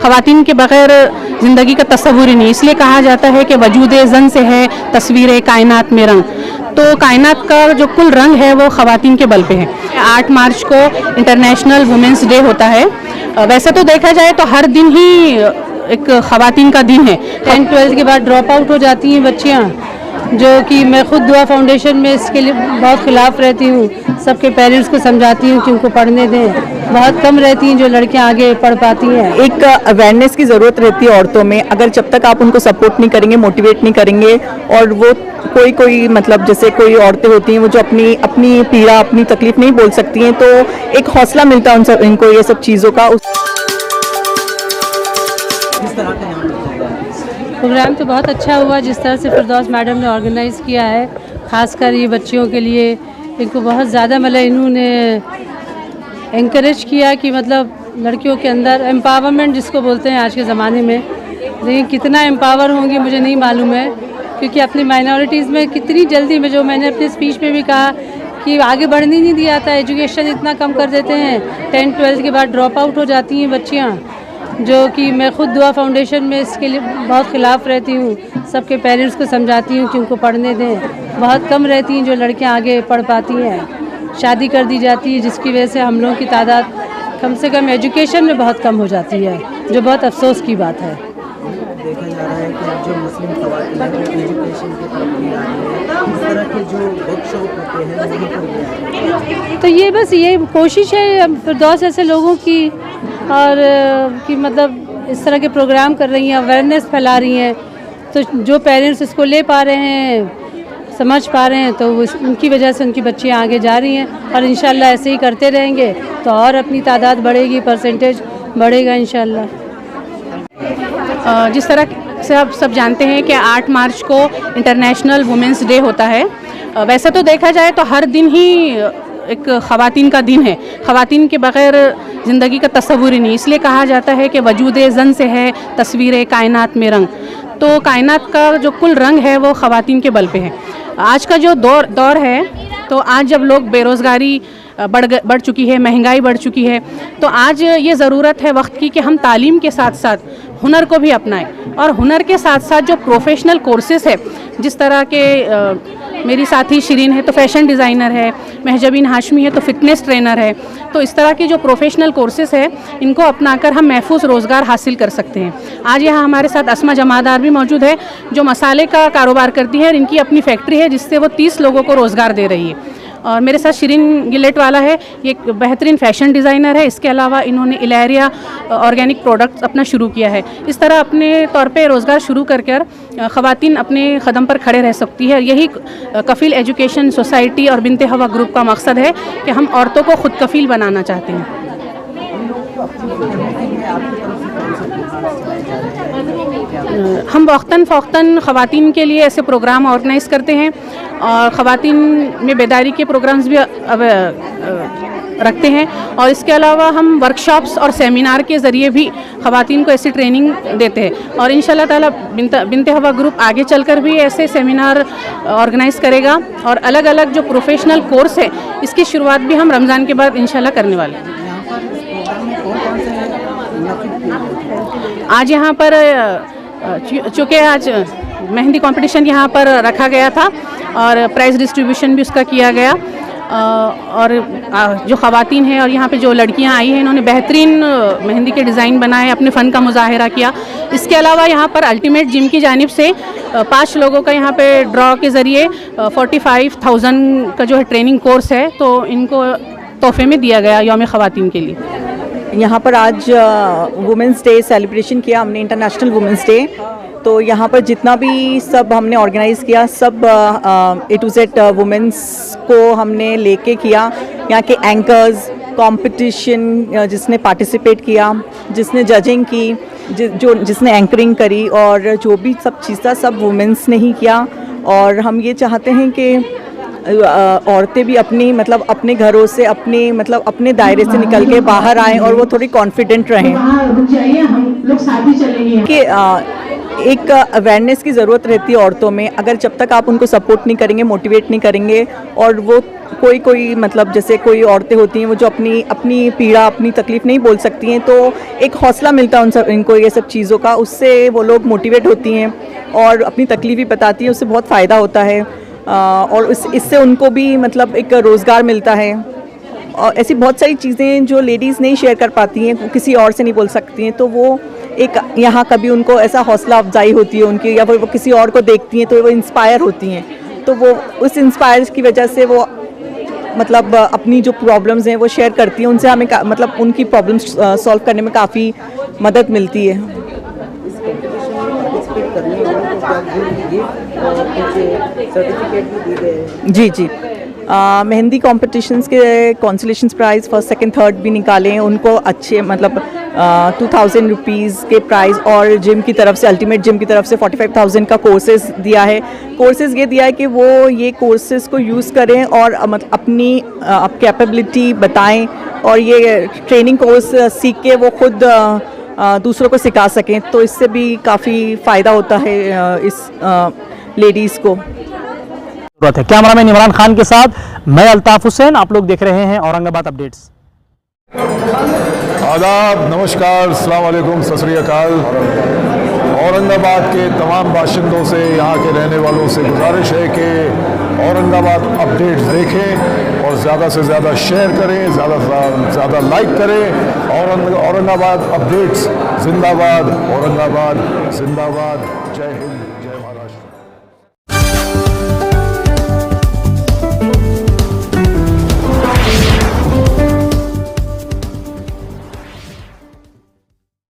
ख़वातीन के बग़ैर ज़िंदगी का तस्वुर ही नहीं। इसलिए कहा जाता है कि वजूद ज़न से है तस्वीर कायनात में रंग। तो कायनात का जो कुल रंग है वो ख़वातीन के बल पे है। 8 मार्च को इंटरनेशनल वुमेंस डे होता है। वैसे तो देखा जाए तो हर दिन ही एक ख़वातीन का दिन है। 10-12 के बाद ड्रॉप आउट हो जाती हैं बच्चियाँ, जो कि मैं खुद दुआ फाउंडेशन में इसके लिए बहुत खिलाफ रहती हूँ। सबके पेरेंट्स को समझाती हूँ कि उनको पढ़ने दें। बहुत कम रहती हैं जो लड़कियाँ आगे पढ़ पाती हैं। एक अवेयरनेस की ज़रूरत रहती है औरतों में। अगर जब तक आप उनको सपोर्ट नहीं करेंगे, मोटिवेट नहीं करेंगे, और वो कोई मतलब जैसे कोई औरतें होती हैं वो जो अपनी पीड़ा, अपनी तकलीफ नहीं बोल सकती हैं, तो एक हौसला मिलता है इनको ये सब चीज़ों का। प्रोग्राम तो बहुत अच्छा हुआ जिस तरह से फिरदौस मैडम ने ऑर्गेनाइज़ किया है, ख़ासकर ये बच्चियों के लिए। इनको बहुत ज़्यादा मतलब इन्होंने एनकरेज किया कि मतलब लड़कियों के अंदर एम्पावरमेंट जिसको बोलते हैं आज के ज़माने में, लेकिन कितना एम्पावर होंगी मुझे नहीं मालूम है, क्योंकि अपनी माइनॉरिटीज़ में कितनी जल्दी में, जो मैंने अपनी स्पीच में भी कहा कि आगे बढ़ने नहीं दिया था, एजुकेशन इतना कम कर देते हैं। 10-12 के बाद ड्रॉप आउट हो जाती हैं बच्चियाँ, जो कि मैं खुद दुआ फाउंडेशन में इसके लिए बहुत खिलाफ रहती हूँ। सबके पेरेंट्स को समझाती हूँ कि उनको पढ़ने दें। बहुत कम रहती हैं जो लड़कियाँ आगे पढ़ पाती हैं, शादी कर दी जाती है, जिसकी वजह से हम लोगों की तादाद कम से कम एजुकेशन में बहुत कम हो जाती है, जो बहुत अफसोस की बात है। देखा जा रहा है कि जो मुस्लिम ख़वातीन हैं वो एजुकेशन की तरफ भी आ रही है, इस तरह के जो वर्कशॉप होते हैं वहीं पर भी आ रही है। तो ये बस ये कोशिश है फिरदौस ऐसे लोगों की, और कि मतलब इस तरह के प्रोग्राम कर रही हैं, अवेयरनेस फैला रही हैं, तो जो पेरेंट्स इसको ले पा रहे हैं, समझ पा रहे हैं, तो उनकी वजह से उनकी बच्चियाँ आगे जा रही हैं। और इंशाल्लाह ऐसे ही करते रहेंगे तो और अपनी तादाद बढ़ेगी, परसेंटेज बढ़ेगा इंशाल्लाह। जिस तरह से आप सब जानते हैं कि 8 मार्च को इंटरनेशनल वुमेंस डे होता है। वैसे तो देखा जाए तो हर दिन ही एक ख़वातीन का दिन है। ख़वातीन के बग़ैर ज़िंदगी का तस्वुर ही नहीं। इसलिए कहा जाता है कि वजूद ज़न से है तस्वीर कायनात में रंग। तो कायनात का जो कुल रंग है वो ख़वातीन के बल पे है। आज का जो दौर है, तो आज जब लोग बेरोज़गारी बढ़ चुकी है, महंगाई बढ़ चुकी है, तो आज ये ज़रूरत है वक्त की कि हम तालीम के साथ साथ हुनर को भी अपनाएं। और हुनर के साथ साथ जो प्रोफेशनल कोर्सेज़ है, जिस तरह के मेरी साथी शिरीन है तो फैशन डिज़ाइनर है, महजबीन हाशमी है तो फ़िटनेस ट्रेनर है, तो इस तरह के जो प्रोफेशनल कोर्सेज़ है इनको अपनाकर हम महफूज रोज़गार हासिल कर सकते हैं। आज यहाँ हमारे साथ अस्मा जमादार भी मौजूद है, जो मसाले का कारोबार करती है और इनकी अपनी फैक्ट्री है जिससे वो 30 लोगों को रोज़गार दे रही है। और मेरे साथ शिरीन गिलेट वाला है, ये एक बेहतरीन फ़ैशन डिज़ाइनर है। इसके अलावा इन्होंने इलेरिया ऑर्गेनिक प्रोडक्ट्स अपना शुरू किया है। इस तरह अपने तौर पे रोज़गार शुरू कर ख़वातीन अपने क़दम पर खड़े रह सकती है। यही कफ़ील एजुकेशन सोसाइटी और बिनते हवा ग्रुप का मकसद है कि हम औरतों को ख़ुद कफ़ील बनाना चाहते हैं। हम वक्तन फ़ौक्तन ख़वातीन के लिए ऐसे प्रोग्राम ऑर्गेनाइज़ करते हैं और ख़वातीन में बेदारी के प्रोग्राम्स भी रखते हैं। और इसके अलावा हम वर्कशॉप्स और सेमिनार के ज़रिए भी ख़वातीन को ऐसी ट्रेनिंग देते हैं। और इंशाल्लाह ताला बिनते हवा ग्रुप आगे चलकर भी ऐसे सेमिनार ऑर्गेनाइज़ करेगा। और अलग अलग जो प्रोफेशनल कोर्स है इसकी शुरुआत भी हम रमज़ान के बाद इंशाल्लाह करने वाले हैं। आज यहाँ पर चूँकि आज मेहंदी कंपटीशन यहाँ पर रखा गया था और प्राइज़ डिस्ट्रीब्यूशन भी उसका किया गया। और जो ख़वातीन हैं और यहाँ पे जो लड़कियाँ आई हैं, इन्होंने बेहतरीन मेहंदी के डिज़ाइन बनाए, अपने फ़न का मुज़ाहिरा किया। इसके अलावा यहाँ पर अल्टीमेट जिम की जानिब से 5 लोगों का यहाँ पे ड्रॉ के ज़रिए 45,000 का जो है ट्रेनिंग कोर्स है, तो इनको तोहफे में दिया गया यौम ख़वातीन के लिए। यहाँ पर आज वुमेंस डे सेलिब्रेशन किया हमने, इंटरनेशनल वुमेंस डे। तो यहाँ पर जितना भी सब हमने ऑर्गेनाइज़ किया, सब A to Z वुमेंस को हमने लेके किया। यहाँ के एंकर्स, कंपटीशन जिसने पार्टिसिपेट किया, जिसने जजिंग की, जिसने एंकरिंग करी, और जो भी सब चीज़ था सब वुमेंस ने ही किया। और हम ये चाहते हैं कि औरतें भी अपने घरों से अपने दायरे से निकल के बाहर आएँ और वो थोड़ी कॉन्फिडेंट रहें कि एक अवेयरनेस की ज़रूरत रहती है औरतों में। अगर जब तक आप उनको सपोर्ट नहीं करेंगे, मोटिवेट नहीं करेंगे, और वो कोई मतलब जैसे कोई औरतें होती हैं वो जो अपनी पीड़ा, अपनी तकलीफ़ नहीं बोल सकती हैं, तो एक हौसला मिलता है इनको ये सब चीज़ों का, उससे वो लोग मोटिवेट होती हैं और अपनी तकलीफ़ भी बताती हैं, उससे बहुत फ़ायदा होता है। और इससे उनको भी मतलब एक रोज़गार मिलता है। और ऐसी बहुत सारी चीज़ें जो लेडीज़ नहीं शेयर कर पाती हैं, वो किसी और से नहीं बोल सकती हैं, तो वो एक यहाँ कभी उनको ऐसा हौसला अफजाई होती है उनकी, या फिर वो किसी और को देखती हैं तो वो इंस्पायर होती हैं, तो वो उस इंस्पायर की वजह से वो मतलब अपनी जो प्रॉब्लम्स हैं वो शेयर करती हैं, उनसे हमें मतलब उनकी प्रॉब्लम्स सॉल्व करने में काफ़ी मदद मिलती है। पार्टिसिपेट करने वालों को क्या गिफ्ट और कुछ सर्टिफिकेट भी दिए गए हैं? जी जी, मेहंदी कॉम्पिटिशन्स के consolation prize first second third भी निकाले हैं, उनको अच्छे मतलब 2000 रुपीज़ के प्राइज़, और जिम की तरफ से, अल्टीमेट जिम की तरफ से 45,000 का कोर्सेज़ दिया है। कोर्सेज़ ये दिया है कि वो ये कोर्सेज़ को यूज़ करें और मतलब अपनी कैपेबिलिटी बताएं, और ये ट्रेनिंग कोर्स सीख के वो खुद दूसरों को सिखा सकें, तो इससे भी काफ़ी फ़ायदा होता है इस लेडीज़ को। जरूरत है। कैमरामैन इमरान खान के साथ मैं अल्ताफ हुसैन, आप लोग देख रहे हैं औरंगाबाद अपडेट्स। आदाब, नमस्कार, अस्सलाम वालेकुम, सत श्री अकाल। औरंगाबाद के तमाम बाशिंदों से, यहाँ के रहने वालों से गुजारिश है कि औरंगाबाद अपडेट्स देखें और ज़्यादा से ज़्यादा शेयर करें, ज़्यादा से ज़्यादा लाइक करें। औरंगाबाद अपडेट्स जिंदाबाद, औरंगाबाद जिंदाबाद। जय हिंद, जय महाराष्ट्र।